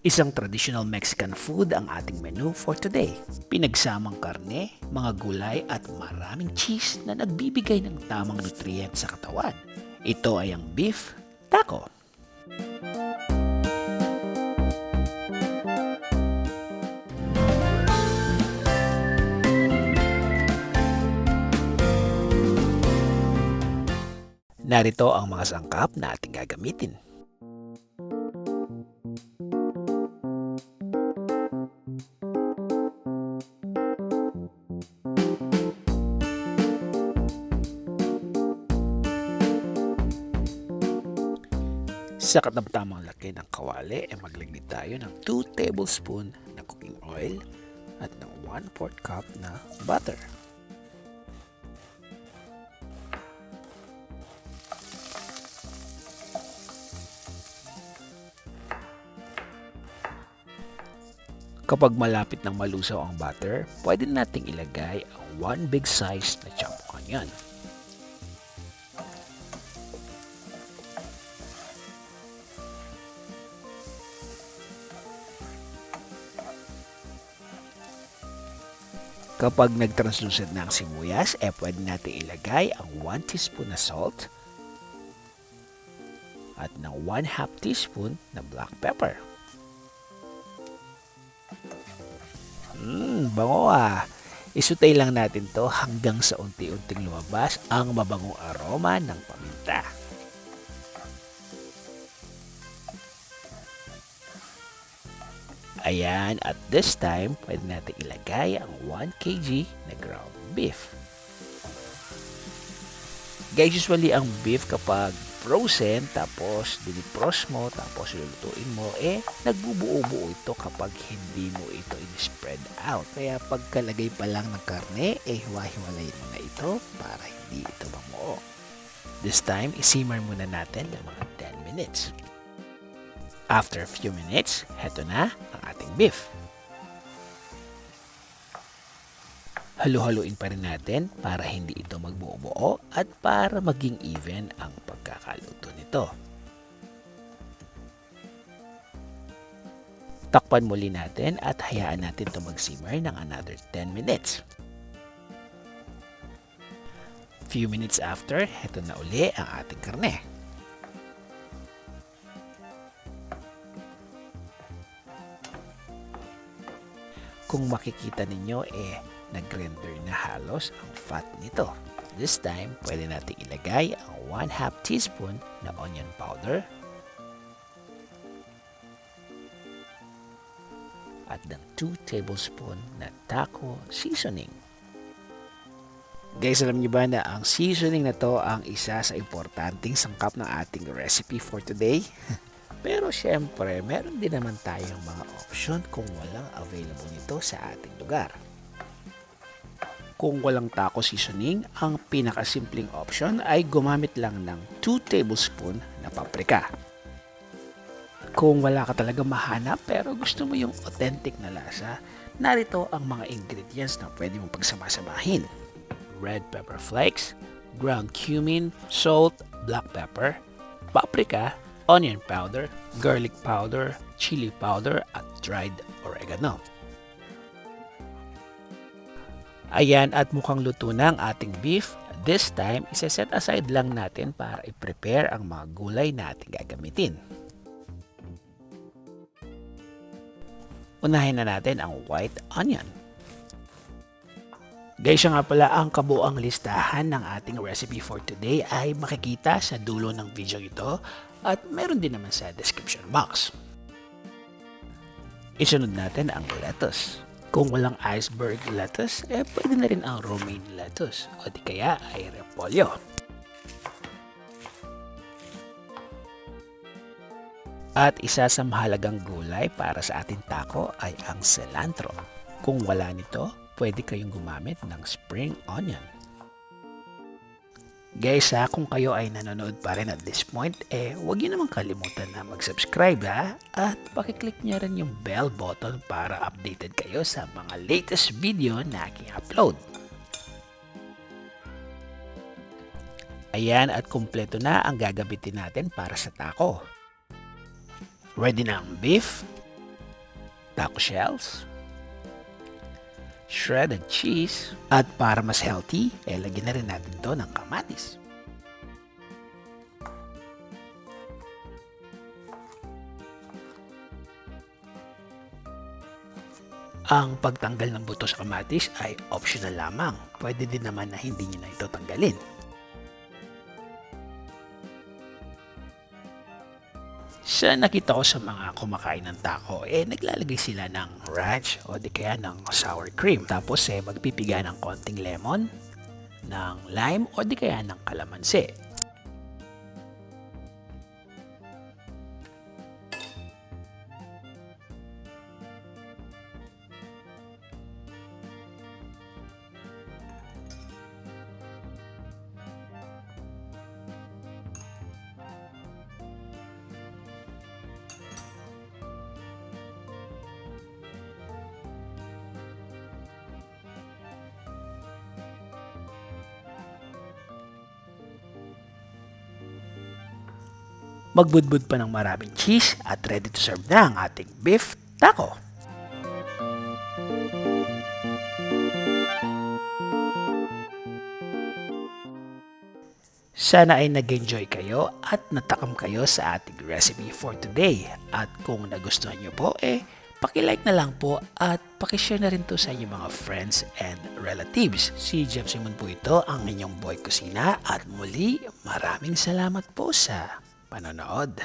Isang traditional Mexican food ang ating menu for today. Pinagsamang karne, mga gulay at maraming cheese na nagbibigay ng tamang nutrients sa katawan. Ito ay ang beef taco. Narito ang mga sangkap na ating gagamitin. Sa katamtamang laki ng kawali ay maglagay tayo ng 2 tablespoon na cooking oil at ng 1/4 cup na butter. Kapag malapit ng malusaw ang butter, pwede nating ilagay ang 1 big size na chopped onion. Kapag nag-translucent na ang sibuyas, pwede natin ilagay ang 1 teaspoon na salt at ng 1/2 teaspoon na black pepper. Bango ah! Isutay lang natin to hanggang sa unti-unting lumabas ang mabangong aroma ng paminta. Ayan, at this time, pwede natin ilagay ang 1 kg na ground beef. Guys, usually ang beef kapag frozen, tapos dinipros mo, tapos lulutuin mo, nagbubuo-buo ito kapag hindi mo ito in-spread out. Kaya pagkalagay pa lang ng karne, hiwa-hiwalay mo na ito para hindi ito mamuo. This time, isimmer muna natin ng mga 10 minutes. After a few minutes, heto na ang ating beef. Halu-haluin pa rin natin para hindi ito magbuo-buo at para maging even ang pagkakaluto nito. Takpan muli natin at hayaan natin ito mag-simmer ng another 10 minutes. Few minutes after, heto na uli ang ating karne. Kung makikita ninyo, nag-render na halos ang fat nito. This time, pwede natin ilagay ang 1/2 teaspoon na onion powder at ng 2 tablespoon na taco seasoning. Guys, alam niyo ba na ang seasoning na to ang isa sa importanteng sangkap ng ating recipe for today? Pero syempre, meron din naman tayong mga option kung walang available nito sa ating lugar. Kung walang taco seasoning, ang pinakasimpleng option ay gumamit lang ng 2 tablespoon na paprika. Kung wala ka talaga mahanap pero gusto mo yung authentic na lasa, narito ang mga ingredients na pwede mong pagsamasamahin. Red pepper flakes, ground cumin, salt, black pepper, paprika, onion powder, garlic powder, chili powder, at dried oregano. Ayan, at mukhang luto na ang ating beef. This time, isa-set aside lang natin para i-prepare ang mga gulay na ating gagamitin. Unahin na natin ang white onion. Guys, nga pala ang kabuang listahan ng ating recipe for today ay makikita sa dulo ng video ito at meron din naman sa description box. Isunod natin ang lettuce. Kung walang iceberg lettuce, pwede na rin ang romaine lettuce o di kaya ay repolyo. At isa sa mahalagang gulay para sa ating taco ay ang cilantro. Kung wala nito, pwede kayong gumamit ng spring onion. Guys kung kayo ay nanonood pa rin at this point, huwag niyo naman kalimutan na mag-subscribe at pakiclick niyo rin yung bell button para updated kayo sa mga latest video na aking upload. Ayan at kumpleto na ang gagamitin natin para sa taco. Ready na ang beef, taco shells, shredded cheese, at para mas healthy, lagyan na rin natin to ng kamatis. Ang pagtanggal ng buto sa kamatis ay optional lamang. Pwede din naman na hindi nyo na ito tanggalin. Sa nakita ko sa mga kumakain ng taco, naglalagay sila ng ranch o di kaya ng sour cream. Tapos magpipiga ng konting lemon, ng lime o di kaya ng kalamansi. Magbudbud pa ng maraming cheese at ready to serve na ang ating beef taco. Sana ay nag-enjoy kayo at natakam kayo sa ating recipe for today. At kung nagustuhan nyo po, paki-like na lang po at paki-share na rin to sa inyong mga friends and relatives. Si Jeff Simon po ito, ang inyong boy kusina, at muli maraming salamat po sa panonood.